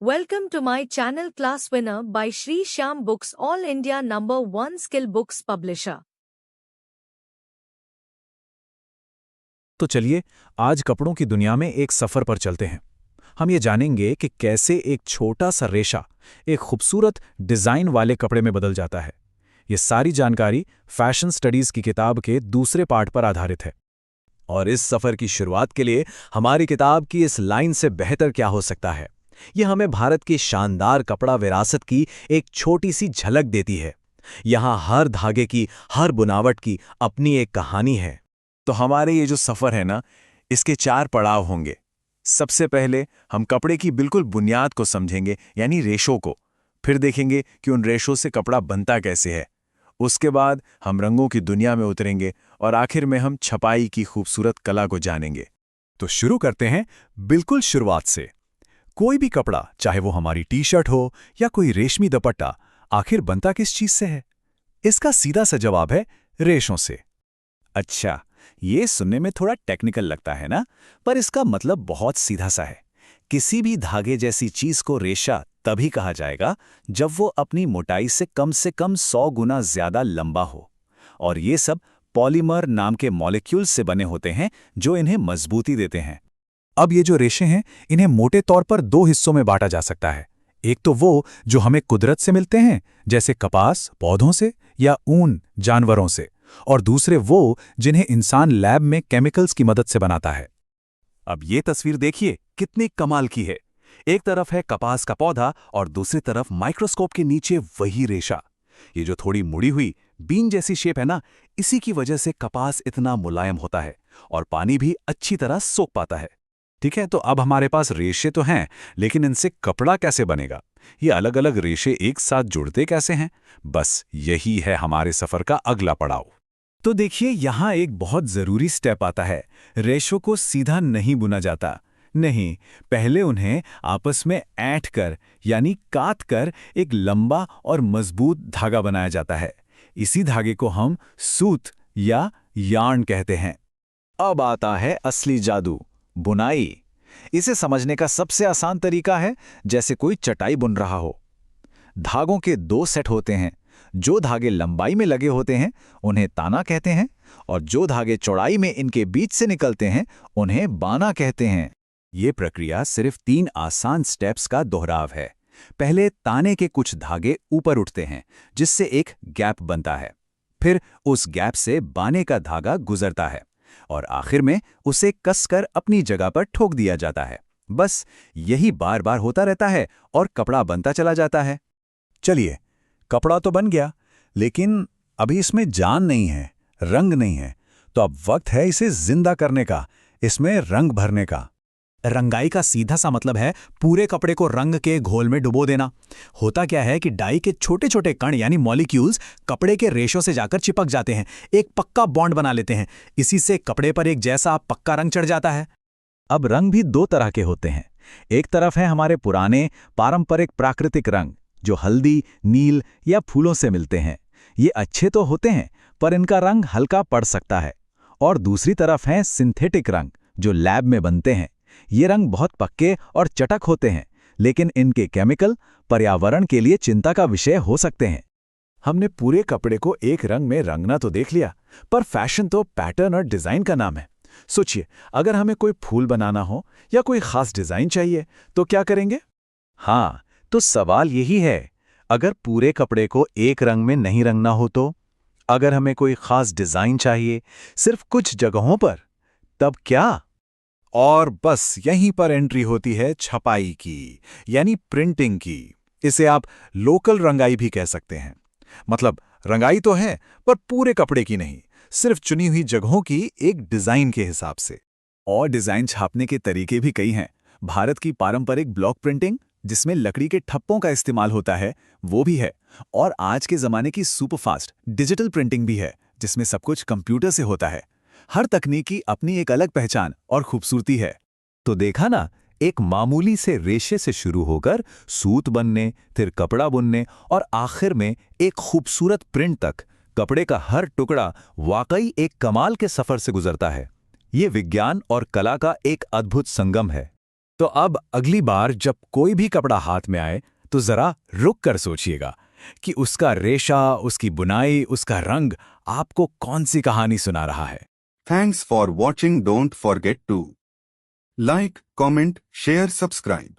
Welcome to my channel Class Winner by Shri Shyam Books, All India #1 skill books publisher. तो चलिए आज कपड़ों की दुनिया में एक सफर पर चलते हैं। हम ये जानेंगे कि कैसे एक छोटा सा रेशा एक खूबसूरत डिजाइन वाले कपड़े में बदल जाता है। ये सारी जानकारी फैशन स्टडीज की किताब के दूसरे पार्ट पर आधारित है। और इस सफर की शुरुआत के लिए हमारी किताब की इस लाइन से बेहतर क्या हो सकता है। ये हमें भारत की शानदार कपड़ा विरासत की एक छोटी सी झलक देती है। यहाँ हर धागे की, हर बुनावट की अपनी एक कहानी है। तो हमारे ये जो सफर है ना, इसके 4 पड़ाव होंगे। सबसे पहले हम कपड़े की बिल्कुल बुनियाद को समझेंगे, यानी रेशों को। फिर देखेंगे कि उन रेशों से कपड़ा बनता कैसे है। उसके बाद हम रंगों की दुनिया में उतरेंगे और आखिर में हम छपाई की खूबसूरत कला को जानेंगे। तो शुरू करते हैं बिल्कुल शुरुआत से। कोई भी कपड़ा, चाहे वो हमारी टी शर्ट हो या कोई रेशमी दुपट्टा, आखिर बनता किस चीज से है? इसका सीधा सा जवाब है रेशों से। अच्छा, ये सुनने में थोड़ा टेक्निकल लगता है ना, पर इसका मतलब बहुत सीधा सा है। किसी भी धागे जैसी चीज को रेशा तभी कहा जाएगा जब वो अपनी मोटाई से कम 100 गुना ज्यादा लंबा हो। और ये सब पॉलीमर नाम के मॉलिक्यूल्स से बने होते हैं जो इन्हें मजबूती देते हैं। अब ये जो रेशे हैं, इन्हें मोटे तौर पर 2 हिस्सों में बांटा जा सकता है। एक तो वो जो हमें कुदरत से मिलते हैं, जैसे कपास पौधों से या ऊन जानवरों से, और दूसरे वो जिन्हें इंसान लैब में केमिकल्स की मदद से बनाता है। अब ये तस्वीर देखिए, कितनी कमाल की है। एक तरफ है कपास का पौधा और दूसरी तरफ माइक्रोस्कोप के नीचे वही रेशा। ये जो थोड़ी मुड़ी हुई बीन जैसी शेप है ना, इसी की वजह से कपास इतना मुलायम होता है और पानी भी अच्छी तरह सोख पाता है। ठीक है, तो अब हमारे पास रेशे तो हैं, लेकिन इनसे कपड़ा कैसे बनेगा? ये अलग अलग रेशे एक साथ जुड़ते कैसे हैं? बस यही है हमारे सफर का अगला पड़ाव। तो देखिए, यहाँ एक बहुत जरूरी स्टेप आता है। रेशों को सीधा नहीं बुना जाता। नहीं, पहले उन्हें आपस में ऐंठ कर, यानी काट कर एक लंबा और मजबूत धागा बनाया जाता है। इसी धागे को हम सूत या यार्न कहते हैं। अब आता है असली जादू, बुनाई। इसे समझने का सबसे आसान तरीका है जैसे कोई चटाई बुन रहा हो। धागों के 2 सेट होते हैं। जो धागे लंबाई में लगे होते हैं उन्हें ताना कहते हैं, और जो धागे चौड़ाई में इनके बीच से निकलते हैं उन्हें बाना कहते हैं। ये प्रक्रिया सिर्फ 3 आसान स्टेप्स का दोहराव है। पहले ताने के कुछ धागे ऊपर उठते हैं, जिससे एक गैप बनता है। फिर उस गैप से बाने का धागा गुजरता है और आखिर में उसे कसकर अपनी जगह पर ठोक दिया जाता है। बस यही बार बार होता रहता है और कपड़ा बनता चला जाता है। चलिए, कपड़ा तो बन गया, लेकिन अभी इसमें जान नहीं है, रंग नहीं है। तो अब वक्त है इसे जिंदा करने का, इसमें रंग भरने का। रंगाई का सीधा सा मतलब है पूरे कपड़े को रंग के घोल में डुबो देना। होता क्या है कि डाई के छोटे छोटे कण यानी मॉलिक्यूल्स कपड़े के रेशों से जाकर चिपक जाते हैं, एक पक्का बॉन्ड बना लेते हैं। इसी से कपड़े पर एक जैसा पक्का रंग चढ़ जाता है। अब रंग भी 2 तरह के होते हैं। एक तरफ है हमारे पुराने पारंपरिक प्राकृतिक रंग, जो हल्दी, नील या फूलों से मिलते हैं। ये अच्छे तो होते हैं, पर इनका रंग हल्का पड़ सकता है। और दूसरी तरफ हैं सिंथेटिक रंग, जो लैब में बनते हैं। ये रंग बहुत पक्के और चटक होते हैं, लेकिन इनके केमिकल पर्यावरण के लिए चिंता का विषय हो सकते हैं। हमने पूरे कपड़े को एक रंग में रंगना तो देख लिया, पर फैशन तो पैटर्न और डिजाइन का नाम है। सोचिए, अगर हमें कोई फूल बनाना हो या कोई खास डिजाइन चाहिए तो क्या करेंगे? हाँ, तो सवाल यही है, अगर पूरे कपड़े को एक रंग में नहीं रंगना हो तो? अगर हमें कोई खास डिजाइन चाहिए सिर्फ कुछ जगहों पर, तब क्या? और बस यहीं पर एंट्री होती है छपाई की, यानी प्रिंटिंग की। इसे आप लोकल रंगाई भी कह सकते हैं। मतलब रंगाई तो है, पर पूरे कपड़े की नहीं, सिर्फ चुनी हुई जगहों की एक डिजाइन के हिसाब से। और डिजाइन छापने के तरीके भी कई हैं। भारत की पारंपरिक ब्लॉक प्रिंटिंग, जिसमें लकड़ी के ठप्पों का इस्तेमाल होता है, वो भी है। और आज के जमाने की सुपरफास्ट डिजिटल प्रिंटिंग भी है, जिसमें सब कुछ कंप्यूटर से होता है। हर तकनीक की अपनी एक अलग पहचान और खूबसूरती है। तो देखा ना, एक मामूली से रेशे से शुरू होकर सूत बनने, फिर कपड़ा बुनने और आखिर में एक खूबसूरत प्रिंट तक, कपड़े का हर टुकड़ा वाकई एक कमाल के सफर से गुजरता है। ये विज्ञान और कला का एक अद्भुत संगम है। तो अब अगली बार जब कोई भी कपड़ा हाथ में आए तो जरा रुक कर सोचिएगा कि उसका रेशा, उसकी बुनाई, उसका रंग आपको कौन सी कहानी सुना रहा है। Thanks for watching. Don't forget to like, comment, share, subscribe.